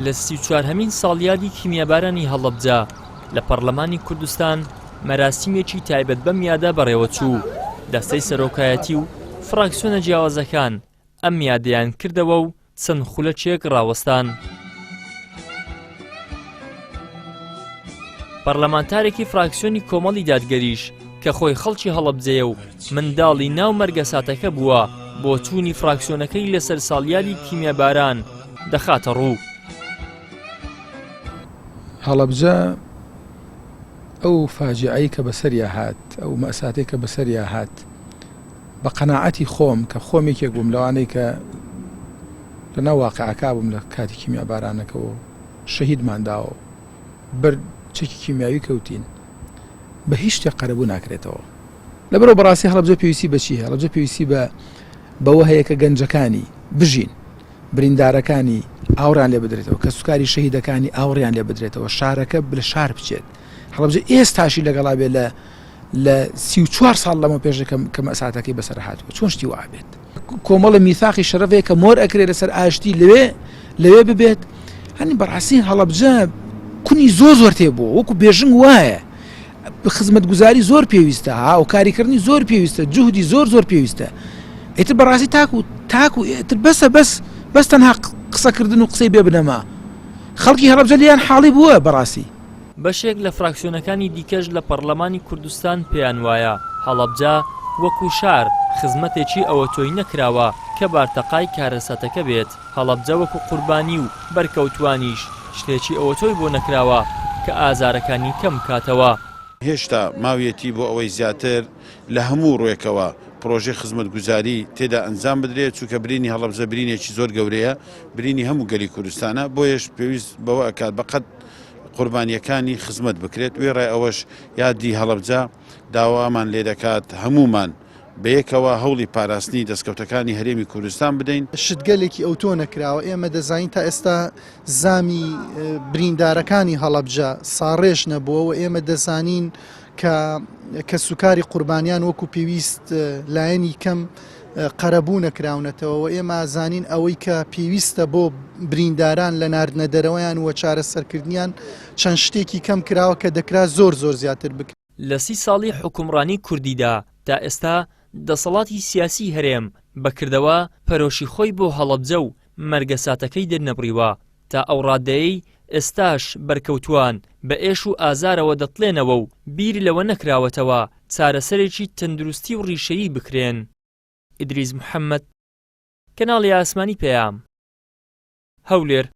لە 34هەمین ساڵیادی کیمیابارانی هەڵەبجە لە پەرلەمانی کوردستان مەراسیمێکی تایبەت بەم یادە بەڕێوەچوو. دەستەی سەرۆکایەتی و فراکسیۆنە جیاوازەکان ئەم یادەیان کردەوە و چەند خولەکێک ڕاوەستان. پەرلەمانتارێکی فراکسیۆنی کۆمەڵی دادگەریش کە خۆی خەڵکی هەڵەبجەیە و منداڵی ناو مەرگەساتەکە بووە بۆ چوونی فراکسیۆنەکەی لەسەر ساڵیادی کیمیاباران دەخاتە ڕوو. هەڵەبجە ئەو فاجعەی کە بەسەریا هات، ئەو مەئساتەی کە بەسەریا هات، بە قەناعەتی خۆم کە خۆمێکێک بووم لەوانەی کە لەناو واقعەکە بووم لە کاتی کیمیابارانەکەەوە شەهیدمان داوە بەر چەکی کیمیاوی کەوتین، بە هیچ شتێک قەرەبوو ناکرێتەوە. لەبەرەوە بەڕاستی هەڵەبجە پێویستی بەچی؟ هەڵەبجە پێویستی بەوە هەیە کە گەنجەکانی بژین، بریندارەکانی ئاوڕیان لێ بدرێتەوە، کە سوکاری شەهیدەکانی ئاوڕیان لێ بدرێتەوە، شارەکە لە شار بچێت. هەڵەبجە ئێستاشی لەگەڵا بێت لە 34 ساڵ لەمە پێش کە مەئساتەکەی بەسەر هاتووە. چۆن شتی وا بێت؟ کۆمەڵە میثاقی شەرەفەیە کە مۆر ئەکرێت لەسەر ئاشتی لەوێ ببێت. هەنی بەڕاستی هەڵەبجە کونی زۆر تێبووە، وەکو بێژنگ وایە، خزمەتگوزاری زۆر پێویستە، هاوکاریکردنی زۆر پێویستە، جوهدی زۆر پێویستە. ئیتر بەڕاستی تاکو ئیتر بەس تەنها قسەکردن و قسەی بێ بنەما. خەڵکی هەڵەبجە لیان حاڵی بووە بەڕاستی. بەشێک لە فراکسیۆنەکانی دیکەش لە پەرلەمانی کوردستان پێیان وایە هەڵەبجە وەکو شار خزمەتێکی ئەوەتۆی نەکراوە کە بارتەقای کارەساتەکە بێت. هەڵەبجە وەکو قوربانی و بەرکەوتوانیش شتێکی ئەوەتۆی بۆ نەکراوە کە ئازارەکانی کەم کاتەوە. هێشتا ماویەتی بۆ ئەوەی زیاتر لە هەموو ڕوێکەوە پرۆژێ خزمەتگوزاری تێدا ئەنجام بدرێت، چونکە برینی هەڵەبجە برینێکی زۆر گەورەیە، برینی هەموو گەلی کوردستانە، بۆیەش پێویست بەوە ئەکات بەقەت قوربانیەکانی خزمەت بکرێت. وێ ڕای ئەوەش یادی هەڵەبجە داوامان لێ دەکات هەمومان بەیەکەوە هەوڵی پاراستنی دەستکەوتەکانی هەرێمی کوردستان بدەین. شتگەلێکی ئەوتۆ نەکراوە. ئێمە دەزانین تا ئێستا زامی بریندارەکانی هەڵەبجە ساڕێژ نەبووەوە. ئێمە دەزانین کە سوکاری قوربانیان وەکو پێویست لایەنی کەم قەرەبوو نەکراونەتەوە. ئێمە زانین ئەوەی کە پێویستە بۆ برینداران لە ناردنە دەرەوەیان وە چارەسەرکردنیان چەند شتێکی کەم کراوە کە دەکرا زۆر زیاتر بکرێت. لە 30 ساڵی حکومڕانی کوردیدا تا ئێستا دەسەڵاتی سیاسی هەرێم بەکردەوە پەرۆشی خۆی بۆ هەڵەبجە و مەرگەساتەکەی دەرنەبڕیوە. تا ئەو ڕادەیەی ئێستاش بەرکەوتوان بە ئێش و ئازارەوە دەتڵێنەوە و بیر لەوە نەکراوەتەوە چارەسەرێکی تەندروستی و ڕیشەیی بکرێن. ئیدریس محەممەد، کەناڵی ئاسمانی پێیام، هەولێر.